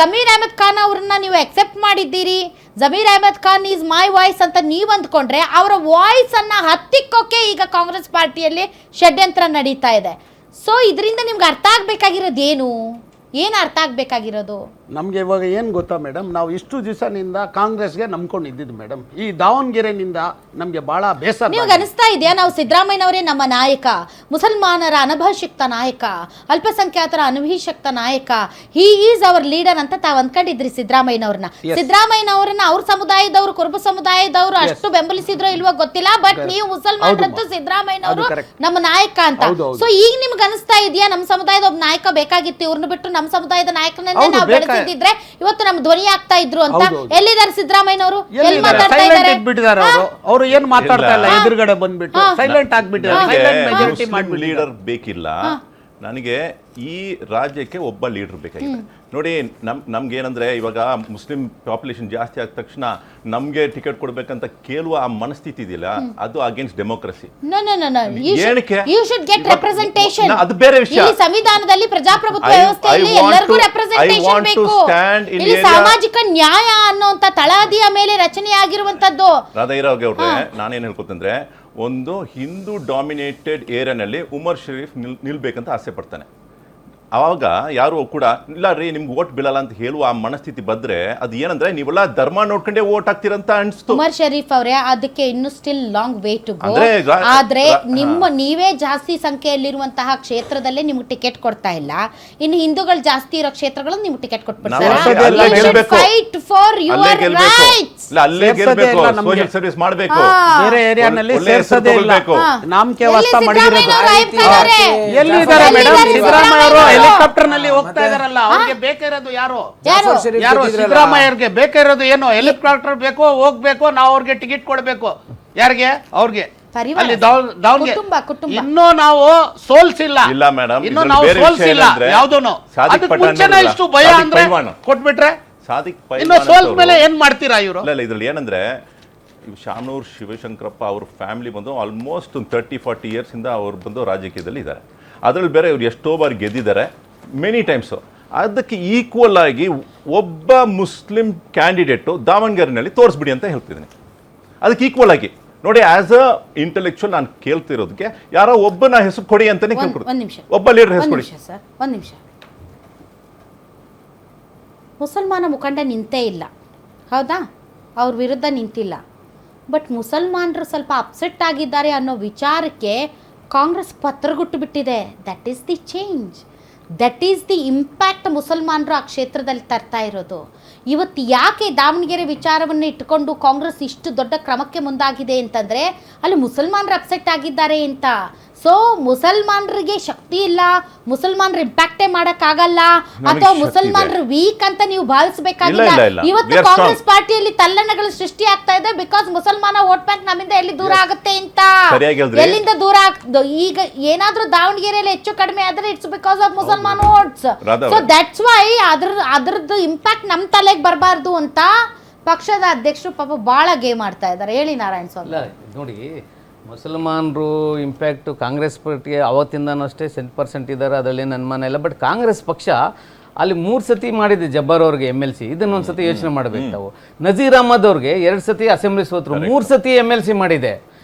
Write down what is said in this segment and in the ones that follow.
ಜಮೀರ್ ಅಹಮದ್ ಖಾನ್ ಅವ್ರನ್ನ ನೀವು ಅಕ್ಸೆಪ್ಟ್ ಮಾಡಿದ್ದೀರಿ, Zameer Ahmed Khan is my voice ಅಂತ ನೀವು ಅಂದ್ಕೊಂಡ್ರೆ ಅವರ ವಾಯ್ಸ್ ಅನ್ನ ಹತ್ತಿಕ್ಕೋಕೆ ಈಗ ಕಾಂಗ್ರೆಸ್ ಪಾರ್ಟಿಯಲ್ಲಿ ಷಡ್ಯಂತ್ರ ನಡೀತಾ ಇದೆ. ಸೊ ಇದರಿಂದ ನಿಮ್ಗೆ ಅರ್ಥ ಆಗ್ಬೇಕಾಗಿರೋದು ಏನು ಅರ್ಥ ಆಗ್ಬೇಕಾಗಿರೋದು? ನಮಗೆ ಇವಾಗ ಏನು ಗೊತ್ತಾ ಮೇಡಮ್, ನಾವು ಇಷ್ಟು ದಿವಸನಿಂದ ಕಾಂಗ್ರೆಸ್ಗೆ ನಂಬ್ಕೊಂಡಿದ್ದು ಮೇಡಮ್. ಈ ದಾವಣಗೆರೆನಿಂದ ನಮಗೆ ಬಹಳ ಬೇಸರ. ನಿಮ್ಗೆ ಅನಿಸ್ತಾ ಇದೆಯಾ ನಾವು ಸಿದ್ದರಾಮಯ್ಯನವರೇ ನಮ್ಮ ನಾಯಕ, ಮುಸಲ್ಮಾನರ ಅನಭಿಷಿಕ್ತ ನಾಯಕ, ಅಲ್ಪಸಂಖ್ಯಾತರ ಅನಭಿಷಿಕ್ತ ನಾಯಕ, ಹಿ ಈಸ್ ಅವರ್ ಲೀಡರ್ ಅಂತ ತಾವು ಅಂದ್ಕೊಂಡಿದ್ರಿ ಸಿದ್ದರಾಮಯ್ಯನವ್ರನ್ನ. ಸಿದ್ದರಾಮಯ್ಯನವರನ್ನ ಅವ್ರ ಸಮುದಾಯದವರು, ಕುರುಬ ಸಮುದಾಯದವರು ಅಷ್ಟು ಬೆಂಬಲಿಸಿದ್ರೋ ಇಲ್ವೋ ಗೊತ್ತಿಲ್ಲ, ಬಟ್ ನೀವು ಮುಸಲ್ಮಾನರಂತೂ ಸಿದ್ದರಾಮಯ್ಯನವರು ನಮ್ಮ ನಾಯಕ ಅಂತ. ಸೊ ಈಗ ನಿಮ್ಗೆ ಅನಿಸ್ತಾ ಇದೆಯಾ ನಮ್ಮ ಸಮುದಾಯದ ಒಬ್ಬ ನಾಯಕ ಬೇಕಾಗಿತ್ತು, ಇವ್ರನ್ನ ಬಿಟ್ಟು ನಮ್ಮ ಸಮುದಾಯದ ನಾಯಕನನ್ನೇ ನಾವು ಬೆಳೆಸಿದ್ರೆ ಇವತ್ತು ನಮ್ಮ ಧ್ವನಿ ಆಗ್ತಾ ಇದ್ರು ಅಂತ. ಎಲ್ಲಿದ್ದಾರೆ ಸಿದ್ದರಾಮಯ್ಯನವರು? ಎಲ್ಲಿ ಮಾತಾಡ್ತಾ ಇದ್ದಾರೆ? ಅವರು ಏನು ಮಾತಾಡ್ತಾ ಇಲ್ಲ, ಎದುರುಗಡೆ ಬಂದ್ಬಿಟ್ಟು ಸೈಲೆಂಟ್ ಆಗ್ಬಿಟ್ಟಿದ್ದಾರೆ. ಲೀಡರ್ ಬೇಕಿಲ್ಲ ನನಗೆ, ಈ ರಾಜ್ಯಕ್ಕೆ ಒಬ್ಬ ಲೀಡರ್ ಬೇಕಾಗಿದೆ. ನೋಡಿ ನಮ್ಗೆ ಏನಂದ್ರೆ ಇವಾಗ ಮುಸ್ಲಿಂ ಪಾಪ್ಯುಲೇಷನ್ ಜಾಸ್ತಿ ಆದ ತಕ್ಷಣ ನಮ್ಗೆ ಟಿಕೆಟ್ ಕೊಡ್ಬೇಕಂತ ಕೇಳುವ ಆ ಮನಸ್ಥಿತಿ ಇದೆಯಲ್ಲ, ಅದು ಅಗೇನ್ಸ್ಟ್ ಡೆಮೋಕ್ರಸಿ. ಅದು ಬೇರೆ ವಿಷಯ. ಸಂವಿಧಾನದಲ್ಲಿ ಪ್ರಜಾಪ್ರಭುತ್ವ ವ್ಯವಸ್ಥೆಯಲ್ಲಿ ಎಲ್ಲರಿಗೂ ರೆಪ್ರೆಸೆಂಟೇಷನ್ ಬೇಕು. ಇಲ್ಲಿ ಸಾಮಾಜಿಕ ನ್ಯಾಯ ಅನ್ನುವಂತ ತಳಹದಿಯ ಮೇಲೆ ರಚನೆಯಾಗಿರುವಂತದ್ದು. ರಾಧಾಯಿರಾವ್ ಅವ್ರೆ, ನಾನೇನ್ ಹೇಳ್ಕೊತಂದ್ರೆ, ಒಂದು ಹಿಂದೂ ಡಾಮಿನೇಟೆಡ್ ಏರಿಯಾನಲ್ಲಿ ಉಮರ್ ಶರೀಫ್ ನಿಲ್ಬೇಕಂತ ಆಸೆ ಪಡ್ತಾನೆ. ಆವಾಗ ಯಾರು ಕೂಡ ಇಲ್ಲ ರೀ ನಿಮ್ಗೆ ಓಟ್ ಬೀಳಲ್ಲ ಅಂತ ಹೇಳುವ ಆ ಮನಸ್ಥಿತಿ ಬಂದ್ರೆ ಅದು ಏನಂದ್ರೆ ನೀವೆಲ್ಲ ಧರ್ಮ ನೋಡ್ಕೊಂಡೇ ಓಟ್ ಹಾಕ್ತಿರಂತ ಅನ್ಸ್ತು. ಉಮರ್ ಶರೀಫ್ ಅವರೇ, ಅದಕ್ಕೆ ಇನ್ನು still long way to go. ಆದ್ರೆ ನೀವೇ ಜಾಸ್ತಿ ಸಂಖ್ಯೆಯಲ್ಲಿರುವಂತಹ ಕ್ಷೇತ್ರದಲ್ಲೇ ನಿಮ್ಗೆ ಟಿಕೆಟ್ ಕೊಡ್ತಾ ಇಲ್ಲ, ಇನ್ನು ಹಿಂದೂಗಳು ಜಾಸ್ತಿ ಇರೋ ಕ್ಷೇತ್ರಗಳಲ್ಲಿ ನಿಮ್ಗೆ ಟಿಕೆಟ್ ಕೊಟ್ಬಿಡ್ತಾರೆ. Fight for your rights. ಅಲ್ಲೇ ಗೆಲ್ಬೇಕು, ಸೋಷಿಯಲ್ ಸರ್ವಿಸ್ ಮಾಡಬೇಕು, ಬೇರೆ ಏರಿಯಾನಲ್ಲಿ ಸೇರ್ಸೋದೇ ಇಲ್ಲ. ನಾಮಕೆ ವಾಸ್ತ ಮಾಡಿರೋದು ಎಲ್ಲಿದ್ದಾರೆ ಮೇಡಮ್? ಸಿದ್ದರಾಮಯ್ಯ ಅವರು ಹೆಲಿಕಾಪ್ಟರ್ ನಲ್ಲಿ ಹೋಗ್ತಾ ಇದಾರಲ್ಲ, ಅವ್ರಿಗೆ ಬೇಕಾಗಿರೋದು ಯಾರು? ಸಿದ್ದರಾಮಯ್ಯರ್ಗೆ ಬೇಕಾಗಿರೋದು ಏನು? ಹೆಲಿಕಾಪ್ಟರ್ ಬೇಕು, ಹೋಗ್ಬೇಕು, ನಾವು ಅವ್ರಿಗೆ ಟಿಕೆಟ್ ಕೊಡ್ಬೇಕು. ಯಾರಿಗೆ? ಅವ್ರಿಗೆ. ಅಲ್ಲಿ ದಾವಣಗೆರೆ ಇನ್ನೂ ನಾವು ಸೋಲ್ಸಿಲ್ಲ. ಇಲ್ಲ ಮೇಡಮ್, ಇನ್ನು ನಾವು ಸೋಲ್ಸಿಲ್ಲ ಯಾವ್ದೂನು. ಅದಕ್ಕೆ ಮುಂಚೆನೇ ಇಷ್ಟು ಭಯ ಅಂದ್ರೆ ಕೊಟ್ಬಿಟ್ರೆ ಇನ್ನು ಸೋಲ್ಸ್ ಮೇಲೆ ಏನ್ ಮಾಡ್ತೀರಾ ಇವರು? ಇಲ್ಲ ಇದ್ರಲ್ಲಿ ಏನಂದ್ರೆ, ಶಾಮನೂರ್ ಶಿವಶಂಕರಪ್ಪ ಅವ್ರ ಫ್ಯಾಮಿಲಿ ಬಂದು ಆಲ್ಮೋಸ್ಟ್ 30-40 ಇಯರ್ಸ್ ಇಂದ ಅವ್ರು ಬಂದು ರಾಜಕೀಯದಲ್ಲಿ ಇದ್ದಾರೆ. ಅದರಲ್ಲಿ ಬೇರೆ ಇವ್ರು ಎಷ್ಟೋ ಬಾರಿ ಗೆದ್ದಿದ್ದಾರೆ, ಮೆನಿ ಟೈಮ್ಸು. ಅದಕ್ಕೆ ಈಕ್ವಲ್ ಆಗಿ ಒಬ್ಬ ಮುಸ್ಲಿಂ ಕ್ಯಾಂಡಿಡೇಟು ದಾವಣಗೆರೆನಲ್ಲಿ ತೋರಿಸ್ಬಿಡಿ ಅಂತ ಹೇಳ್ತಿದ್ದೀನಿ. ಅದಕ್ಕೆ ಈಕ್ವಲ್ ಆಗಿ ನೋಡಿ, ಆಸ್ ಅ ಇಂಟೆಲೆಕ್ಚುಯಲ್ ನಾನು ಕೇಳ್ತಿರೋದಕ್ಕೆ ಯಾರೋ ಒಬ್ಬನ ಹೆಸರು ಕೊಡಿ ಅಂತಾನೆ ಕೇಳ್ಕೊಡ್ತೀನಿ. ಒಬ್ಬ ಲೀಡರ್ ಹೆಸರು ಕೊಡಿ. ಒಂದು ನಿಮಿಷ. ಮುಸಲ್ಮಾನ ಮುಖಂಡ ನಿಂತೇ ಇಲ್ಲ, ಹೌದಾ? ಅವ್ರ ವಿರುದ್ಧ ನಿಂತಿಲ್ಲ. ಬಟ್ ಮುಸಲ್ಮಾನರು ಸ್ವಲ್ಪ ಅಪ್ಸೆಟ್ ಆಗಿದ್ದಾರೆ ಅನ್ನೋ ವಿಚಾರಕ್ಕೆ ಕಾಂಗ್ರೆಸ್ ಪತ್ರಗುಟ್ಟು ಬಿಟ್ಟಿದೆ. That is the change, that is the impact ಮುಸಲ್ಮಾನರು ಆ ಕ್ಷೇತ್ರದಲ್ಲಿ ತರ್ತಾ ಇರೋದು. ಇವತ್ತು ಯಾಕೆ ದಾವಣಗೆರೆ ವಿಚಾರವನ್ನು ಇಟ್ಟುಕೊಂಡು ಕಾಂಗ್ರೆಸ್ ಇಷ್ಟು ದೊಡ್ಡ ಕ್ರಮಕ್ಕೆ ಮುಂದಾಗಿದೆ ಅಂತಂದರೆ ಅಲ್ಲಿ ಮುಸಲ್ಮಾನರು ಅಪ್ಸೆಟ್ ಆಗಿದ್ದಾರೆ ಅಂತ. ಸೊ ಮುಸಲ್ಮಾನರಿಗೆ ಶಕ್ತಿ ಇಲ್ಲ, ಮುಸಲ್ಮಾನರು ಇಂಪ್ಯಾಕ್ಟೇ ಮಾಡೋಕ್ಕಾಗಲ್ಲ, ಅಥವಾ ಮುಸಲ್ಮಾನರು ವೀಕ್ ಅಂತ ನೀವು ಭಾವಿಸಬೇಕಾಗಿಲ್ಲ. ಇವತ್ತು ಕಾಂಗ್ರೆಸ್ ಪಾರ್ಟಿಯಲ್ಲಿ ತಲ್ಲಣಗಳು ಸೃಷ್ಟಿ ಆಗ್ತಾ ಇದೆ ಬಿಕಾಸ್ ಮುಸಲ್ಮಾನ ವೋಟ್ ಬ್ಯಾಂಕ್ ನಮ್ಮಿಂದ ಎಲ್ಲಿ ದೂರ ಆಗುತ್ತೆ ಅಂತ. ಎಲ್ಲಿಂದ ದೂರ ಈಗ ಏನಾದ್ರೂ ದಾವಣಗೆರೆಯಲ್ಲಿ ಹೆಚ್ಚು ಕಡಿಮೆ ಆದ್ರೆ ಇಟ್ಸ್ ಬಿಕಾಸ್ ಆಫ್ ಮುಸಲ್ಮಾನ್ ವೋಟ್ಸ್. ಸೊ ದಟ್ಸ್ ವೈ ಅದ್ರದ್ದು ಇಂಪ್ಯಾಕ್ಟ್ ನಮ್ಮ ತಲೆಗೆ ಬರಬಾರ್ದು ಅಂತ ಪಕ್ಷದ ಅಧ್ಯಕ್ಷರು ಪಾಪ ಬಹಳ ಗೇಮ್ ಆಡ್ತಾ ಇದ್ದಾರೆ. ಹೇಳಿ ನಾರಾಯಣ ಸ್ವಾಮಿ. ನೋಡಿ, ಮುಸಲ್ಮಾನರು ಇಂಪ್ಯಾಕ್ಟು ಕಾಂಗ್ರೆಸ್ ಪಾರ್ಟಿಗೆ ಅವತ್ತಿಂದನೂ ಅಷ್ಟೇ 100% ಇದ್ದಾರೆ, ಅದರಲ್ಲಿ ನನ್ನ ಮನೆ ಇಲ್ಲ. ಬಟ್ ಕಾಂಗ್ರೆಸ್ ಪಕ್ಷ ಅಲ್ಲಿ 3 ಸತಿ ಮಾಡಿದೆ ಜಬ್ಬಾರ್ ಅವ್ರಿಗೆ MLC. ಇದನ್ನೊಂದು ಸತಿ ಯೋಚನೆ ಮಾಡಬೇಕು ನಾವು. ನಜೀರ್ ಅಹಮದ್ ಅವ್ರಿಗೆ 2 ಸತಿ ಅಸೆಂಬ್ಲಿ ಸೋತರು, 3 ಸತಿ MLC ಮಾಡಿದೆ.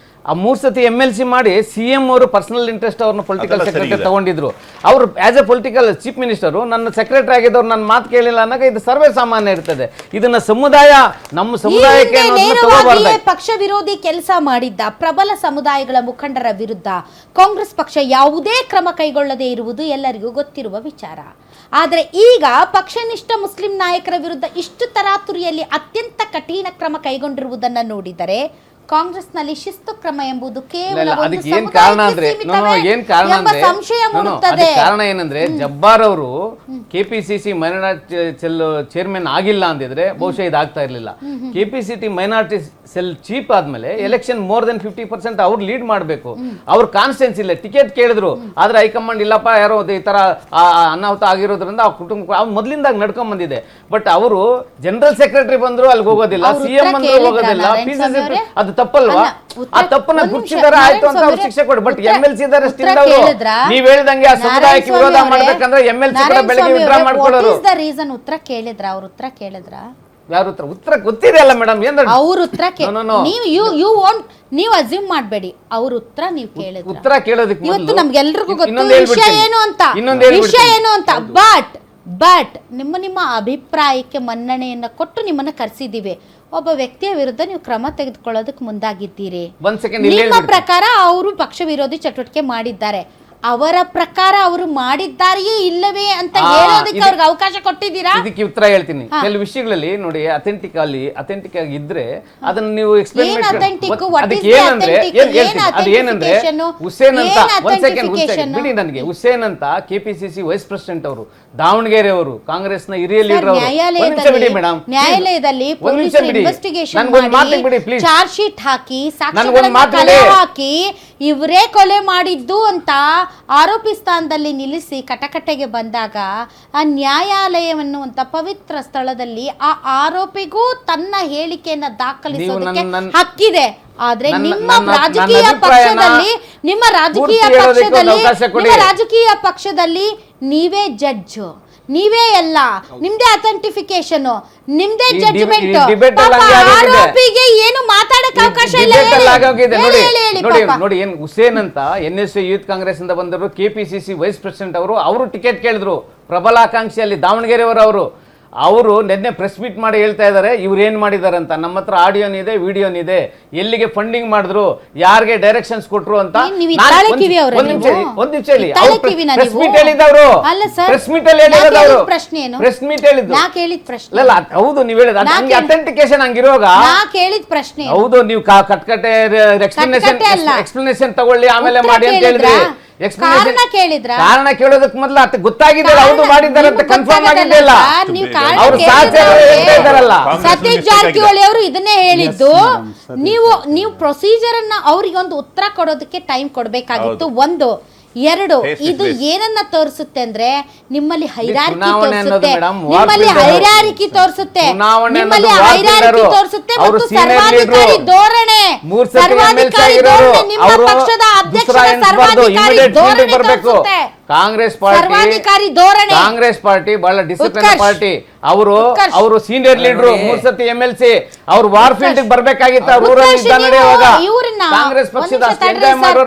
ಆ 3 ಸತಿ MLC ಮಾಡಿ CM ಅವರು ಪರ್ಸನಲ್ ಇಂಟ್ರೆಸ್ಟ್ ಅವ್ರನ್ನ ಪೊಲಿಟಿಕಲ್ ಸೆಕ್ರೆಟರಿ ತಗೊಂಡಿದ್ರು. ಅವರು as A political chief minister ನನ್ನ ಸೆಕ್ರೆಟರಿ ಆಗಿದ್ದವ್ರು ನನ್ನ ಮಾತು ಕೇಳಿಲ್ಲ ಅನ್ನೋಕೆ ಇದು ಸರ್ವೇ ಸಾಮಾನ್ಯ ಇರ್ತದೆ. ಇದನ್ನ ಸಮುದಾಯ ನಮ್ಮ ಸಮುದಾಯಕ್ಕೆ ಪಕ್ಷ ವಿರೋಧಿ ಕೆಲಸ ಮಾಡಿದ್ದ ಪ್ರಬಲ ಸಮುದಾಯಗಳ ಮುಖಂಡರ ವಿರುದ್ಧ ಕಾಂಗ್ರೆಸ್ ಪಕ್ಷ ಯಾವುದೇ ಕ್ರಮ ಕೈಗೊಳ್ಳದೇ ಇರುವುದು ಎಲ್ಲರಿಗೂ ಗೊತ್ತಿರುವ ವಿಚಾರ. ಆದರೆ ಈಗ ಪಕ್ಷನಿಷ್ಠ ಮುಸ್ಲಿಂ ನಾಯಕರ ವಿರುದ್ಧ ಇಷ್ಟು ತರಾತುರಿಯಲ್ಲಿ ಅತ್ಯಂತ ಕಠಿಣ ಕ್ರಮ ಕೈಗೊಂಡಿರುವುದನ್ನು ನೋಡಿದರೆ ಕಾಂಗ್ರೆಸ್ನಲ್ಲಿ ಶಿಸ್ತು ಕ್ರಮ ಎಂಬುದು ಕೇವಲ ಕಾರಣ ಏನಂದ್ರೆ, ಜಬ್ಬಾರ್ ಅವರು ಕೆಪಿಸಿಸಿ ಮೈನಾರಿಟಿ ಸೆಲ್ ಚೇರ್ಮನ್ ಆಗಿಲ್ಲ ಅಂದಿದ್ರೆ ಬಹುಶಃ ಇದಾಗ್ತಾ ಇರ್ಲಿಲ್ಲ. ಕೆಪಿಸಿಸಿ ಮೈನಾರಿಟಿ ಸೆಲ್ ಚೀಫ್ ಆದ್ಮೇಲೆ ಎಲೆಕ್ಷನ್ ಮೋರ್ ದೆನ್ 50% ಅವ್ರು ಲೀಡ್ ಮಾಡಬೇಕು. ಅವ್ರ ಕಾನ್ಸ್ಟೆನ್ಸಿ ಇಲ್ಲ, ಟಿಕೆಟ್ ಕೇಳಿದ್ರು, ಆದ್ರೆ ಹೈಕಮಾಂಡ್ ಇಲ್ಲಪ್ಪ ಯಾರೋ ಈ ತರ ಅನಾಹುತ ಆಗಿರೋದ್ರಿಂದ ಆ ಕುಟುಂಬ ಮೊದಲಿಂದ ನಡ್ಕೊಂಡ್ ಬಂದಿದೆ. ಬಟ್ ಅವರು ಜನರಲ್ ಸೆಕ್ರೆಟರಿ ಬಂದ್ರು ಅಲ್ಲಿಗೆ ಹೋಗೋದಿಲ್ಲ, CM ಬಂದ್ರು ಹೋಗೋದಿಲ್ಲ, PCC ಅದು ತಪ್ಪಲ್ವಾ? ಅಲ್ಲ, ಉತ್ತರ- ಆ ತಪ್ಪನ್ನ ಒಂದ್ ನಿಮಿಷ, ಗುರ್ತಿದಾರ ಆಯ್ತು ಅಂತ ಅವ್ರು ನಾರಾಯಣ ಶಿಕ್ಷೆ ಕೊಡಿ. ಬಟ್ ಉತ್ತರ- MLC ಇದಾರೆ ಉತ್ತರ ಸ್ಟಿಲ್ ಅವರು. ಕೇಳಿದ್ರಾ? ನೀವ್ ಹೇಳ್ದಂಗೆ ಆ ಸಮುದಾಯಕ್ಕೆ ವಿರೋಧ ನಾರಾಯಣ ಸ್ವಾಮಿ ಮಾಡ್ಬೇಕಂದ್ರೆ MLC ಕೂಡ ನಾರಾಯಣ ಬೆಳಗ್ಗೆ ಸ್ವಾಮಿ ವಿಡ್ರಾ ಅವರೇ, ಮಾಡ್ಕೊಳ್ಳೋರು. what is the reason? ಉತ್ತರ ಕೇಳಿದ್ರ? ಅವ್ರ ಉತ್ತರ ಕೇಳಿದ್ರ? ಯಾರು ಉತ್ತರ ಗೊತ್ತಿದೆ ಅಲ್ಲ ಮೇಡಮ್, ಏನ್ ಅವ್ರ ಉತ್ತರ No, no. ನೀವು ವಾಂಟ್, ನೀವು ಅಸ್ಯೂಮ್ ಮಾಡಬೇಡಿ. ಅವ್ರ ಉತ್ತರ ನೀವು ಕೇಳಿದ್ರ? ಉತ್ತರ ಕೇಳೋದಕ್ಕೆ ಇವತ್ತು ನಮ್ಗೆಲ್ರಿಗೂ ಗೊತ್ತು ಇನ್ನೊಂದು ವಿಷಯ ಹೇಳ್ಬಿಡ್ತೀನಿ. ಏನು ಅಂತ, ಇನ್ನೊಂದು ವಿಷಯ ಹೇಳ್ಬಿಡ್ತೀನಿ. ಏನು ಅಂತ. ಬಟ್ ನಿಮ್ಮ ಅಭಿಪ್ರಾಯಕ್ಕೆ ಮನ್ನಣೆಯನ್ನ ಕೊಟ್ಟು ನಿಮ್ಮನ್ನ ಕರೆಸಿದ್ದೀವಿ. ಒಬ್ಬ ವ್ಯಕ್ತಿಯ ವಿರುದ್ಧ ನೀವು ಕ್ರಮ ತೆಗೆದುಕೊಳ್ಳೋದಕ್ಕೆ ಮುಂದಾಗಿದ್ದೀರಿ. ಒಂದ್ ಸೆಕೆಂಡ್ ಇಲ್ಲಿ ನಿಮ್ಮ ಹೇಳ್ಬಿಡ್ತೀನಿ. ಪ್ರಕಾರ ಅವರು ಪಕ್ಷ ವಿರೋಧಿ ಚಟುವಟಿಕೆ ಮಾಡಿದ್ದಾರೆ. ಅವರ ಪ್ರಕಾರ ಅವರು ಮಾಡಿದ್ದಾರೆಯೇ ಇಲ್ಲವೇ ಅಂತ ಹೇಳೋದಕ್ಕೆ ಅವ್ರಿಗೆ ಅವಕಾಶ ಕೊಟ್ಟಿದ್ದೀರಾ? ಇದಕ್ಕೆ ಉತ್ತರ ಹೇಳ್ತೀನಿ. ಕೆಲವು ವಿಷಯಗಳಲ್ಲಿ ನೋಡಿ ಅಥೆಂಟಿಕ್ ಆಗಿ ಇದ್ರೆ ಅದನ್ನ ನೀವು ಎಕ್ಸ್ಪ್ಲೇನ್ ಏನ್ ಮಾಡಿ. authentic? What is ಅದಕ್ಕೆ the ಏನಂದ್ರೆ authentic? ಏನ್ ಹೇಳ್ತೀನಿ, ಅದು ಏನಂದ್ರೆ authentication? ಹುಸೇನ್ ಅಂತ ಏನ್ ಒಂದ್ ಸೆಕೆಂಡ್ authentication? ಬಿಡಿ ನನಗೆ. ಹುಸೇನ್ ಅಂತ KPCC ವೈಸ್ ಪ್ರೆಸಿಡೆಂಟ್ ಅವರು, ದಾವಣಗೆರೆ ಅವರು, ಕಾಂಗ್ರೆಸ್ನ ಹಿರಿಯ ಲೀಡರ್ ಅವರು. ಒಂದ್ ನಿಮಿಷ ಬಿಡಿ ಮೇಡಮ್, ನ್ಯಾಯಾಲಯದಲ್ಲಿ ಒಂದ್ ನಿಮಿಷ ಪೊಲೀಸರು ಬಿಡಿ. ಇನ್ವೆಸ್ಟಿಗೇಷನ್ ನನ್ಗೊಂದು ಮಾತಿಗೆ ಬಿಡಿ ಪ್ಲೀಸ್. ಚಾರ್ಜ್ ಶೀಟ್ ಹಾಕಿ ನನ್ಗೊಂದು ಮಾತು ಸಾಕ್ಷಿಗಳನ್ನ ಕಲೆ ಬಿಡಿ. ಹಾಕಿ ಇವರೇ ಕೊಲೆ ಮಾಡಿದ್ದು ಅಂತ ಆರೋಪಿ ಸ್ಥಾನದಲ್ಲಿ ನಿಲ್ಲಿಸಿ ಕಟಕಟೆಗೆ ಬಂದಾಗ ಆ ನ್ಯಾಯಾಲಯವನ್ನುವಂತ ಪವಿತ್ರ ಸ್ಥಳದಲ್ಲಿ ಆ ಆರೋಪಿಗೂ ತನ್ನ ಹೇಳಿಕೆಯನ್ನ ದಾಖಲಿಸೋದಕ್ಕೆ ನನ್ನ- ಹಕ್ಕಿದೆ. ಆದ್ರೆ ನನ್ನ- ನಿಮ್ಮ ನನ್ನ- ರಾಜಕೀಯ ನನ್ನ ಅಭಿಪ್ರಾಯನ ಪಕ್ಷದಲ್ಲಿ ನಿಮ್ಮ ರಾಜಕೀಯ ಪೂರ್ತಿ ಹೇಳೋದಕ್ಕೆ ಒಂದು ಪಕ್ಷದಲ್ಲಿ ಅವಕಾಶ ಕೊಡಿ. ನಿಮ್ಮ ರಾಜಕೀಯ ಪಕ್ಷದಲ್ಲಿ ನೀವೇ ಜಡ್ಜ್, ನೀವೇ ಎಲ್ಲ, ನಿಮ್ದೇ ಅಥೆಂಟಿಫಿಕೇಶನ್, ನಿಮ್ದೇ ಈ ಜಡ್ಜ್ಮೆಂಟ್. debate ಅಲ್ಲಿ ಹಂಗೆ ಆಗೋಗಿದೆ. ಆರೋಪಿಗೆ ಏನು ಮಾತಾಡಕ್ಕೆ ಅವಕಾಶ ಇಲ್ಲ. ಡಿಬೇಟ್ ಅಲ್ಲಿ ಆಗೋಗಿದೆ. ನೋಡಿ ಹೇಳಿ ನೋಡಿ ಪಾಪ. ನೋಡಿ ಏನ್ ಹುಸೇನ್ ಅಂತ NSU ಯೂತ್ ಕಾಂಗ್ರೆಸ್ ಇಂದ ಬಂದರು, KPCC ವೈಸ್ ಪ್ರೆಸಿಡೆಂಟ್ ಅವರು ಟಿಕೆಟ್ ಕೇಳಿದ್ರು, ಪ್ರಬಲಾಕಾಂಕ್ಷಿಯಲ್ಲಿ ದಾವಣಗೆರೆಯವರು. ಅವರು ನಿನ್ನೆ ಪ್ರೆಸ್ ಮೀಟ್ ಮಾಡಿ ಹೇಳ್ತಾ ಇದ್ದಾರೆ ಇವ್ರು ಏನ್ ಮಾಡಿದ್ದಾರೆ ಅಂತ. ನಮ್ಮ ಹತ್ರ ಆಡಿಯೋನಿದೆ, ವಿಡಿಯೋನಿದೆ, ಎಲ್ಲಿಗೆ ಫಂಡಿಂಗ್ ಮಾಡಿದ್ರು, ಯಾರಿಗೆ ಡೈರೆಕ್ಷನ್ಸ್ ಕೊಟ್ರು ಅಂತ. ನೀವು ಇತ್ತಾಳೆ ಕಿವಿ ಅವ್ರಾ ನೀವು? ಒಂದ್ ನಿಮಿಷ ಹೇಳಿ. ಇತ್ತಾಳೆ ಕಿವಿನಾ ಪ್ರೆಸ್ ನೀವು? ಮೀಟ್ ಹೇಳಿದವರು, ಅಲ್ಲ ಸರ್, ಪ್ರೆಸ್ ಮೀಟ್ ಅಲ್ಲಿ ನಾ ಹೇಳಿರೋದು ಅವರು. ಕೇಳಿದ ಪ್ರಶ್ನೆ ಏನು? ಪ್ರೆಸ್ ಮೀಟ್ ಹೇಳಿದ್ದು ನಾ ಕೇಳಿದ ಪ್ರಶ್ನೆ ಅಲ್ಲ, ಹೌದು ನೀವು ಹೇಳಿದ ನಾ ಹಂಗೆ ಕೇಳಿದ- ಅಥೆಂಟಿಕೇಶನ್ ಹಂಗಿರುವಾಗ ನಾ ಕೇಳಿದ ಪ್ರಶ್ನೆ ಏನು? ಹೌದು ನೀವು ಕಟ್ಕಟೆ ಕಟ್ಕಟೆ ಅಲ್ಲ. ಎಕ್ಸ್ಪ್ಲನೇಷನ್ ತಗೊಳ್ಳಿ ಆಮೇಲೆ ಉತ್ತರ ಮಾಡಿ ಅಂತ ಹೇಳಿದ್ರಿ. ಕೇಳಿದ್ರಾ? ಕಾರಣ ಕೇಳಿದ್ರಾ? ಕಾರಣ ಕೇಳೋದಕ್ಕೆ ಮೊದಲು ಅತ್ತ ಗೊತ್ತಾಗಿದ್ದಲ್ಲ, ಹೌದು ಮಾಡಿದ್ದಾರೆ ಅಂತ ನಿಮ್ಗೆ ಕನ್ಫರ್ಮ್ ಗೊತ್ತಾಗಲ್ಲ ಆಗಿದ್ದಿಲ್ಲ. ಸರ್, ನೀವು ಕಾರಣ ಅವ್ರು ಕೇಳಿದ್ರೆ ಸಾಕ್ಷಿ ಹೇಳ್ತಾ ಇದ್ದಾರಲ್ಲ. ಸತೀಶ್ ಜಾರಕಿಹೊಳಿ ಅವರು ಇದನ್ನೇ ಹೇಳಿದ್ದು. ನೀವು ಪ್ರೊಸೀಜರ್ ಅನ್ನ ಅವರಿಗೆ ಒಂದು ಉತ್ತರ ಕೊಡೋದಕ್ಕೆ ಟೈಮ್ ಕೊಡ್ಬೇಕಾಗಿತ್ತು. ಒಂದು ಎರಡು, ಇದು ಏನನ್ನ ತೋರಿಸುತ್ತೆ ಅಂದ್ರೆ ನಿಮ್ಮಲ್ಲಿ ಹೈರಾರ್ಕಿ ಚುನಾವಣೆ ಅನ್ನೋದು ತೋರಿಸುತ್ತೆ, ಮೇಡಮ್, ನಿಮ್ಮಲ್ಲಿ ವಾರ್ ಹೈರಾರ್ಕಿ ತೋರಿಸುತ್ತೆ, ಚುನಾವಣೆ ನಿಮ್ಮಲ್ಲಿ ಅನ್ನೋದು ವಾರ್ ಹೈರಾರ್ಕಿ ಬಿಲ್ಡರು. ತೋರಿಸುತ್ತೆ ಅವರು ಮತ್ತು senior ಸರ್ವಾಧಿಕಾರಿ leader. ಧೋರಣೆ, ಮೂರ್ ಸತಿ ಸರ್ವಾಧಿಕಾರಿ MLC ಆಗಿರೋರು. ಧೋರಣೆ, ನಿಮ್ಮ ಅವರು ಪಕ್ಷದ ಅಧ್ಯಕ್ಷರ ದುಸ್ರಾ ಎನ್ಸ್ಬಾರ್ದು, ಸರ್ವಾಧಿಕಾರಿ immediate ಧೋರಣೆ field ಬರ್ಬೇಕು. ತೋರಿಸುತ್ತೆ. ಕಾಂಗ್ರೆಸ್ ಸರ್ವಾಧಿಕಾರಿ ಧೋರಣೆ. ಕಾಂಗ್ರೆಸ್ ಪಾರ್ಟಿ ಬಹಳ ಡಿಸಿಪ್ಲಿನ್ ಉತ್ಕರ್ಷ್. ಪಾರ್ಟಿ. ಉತ್ಕರ್ಷ್. ಅವರು ಸೀನಿಯರ್ ಲೀಡರ್, 3 ಸತಿ MLC. ಅವ್ರು ವಾರ್ ಫೀಲ್ಡ್ ಬರ್ಬೇಕಾಗಿತ್ತು. ಅವ್ರ ಊರಲ್ಲಿ ಉತ್ಕರ್ಷ್ ಯುದ್ಧ ನಡೆಯುವಾಗ ಇವ್ರನ್ನ ಕಾಂಗ್ರೆಸ್ ಪಕ್ಷದ ಒಂದ್ ನಿಮಿಷ ಎಂಜಾಯ್ ತಡ್ರಿ ಮಾಡೋರು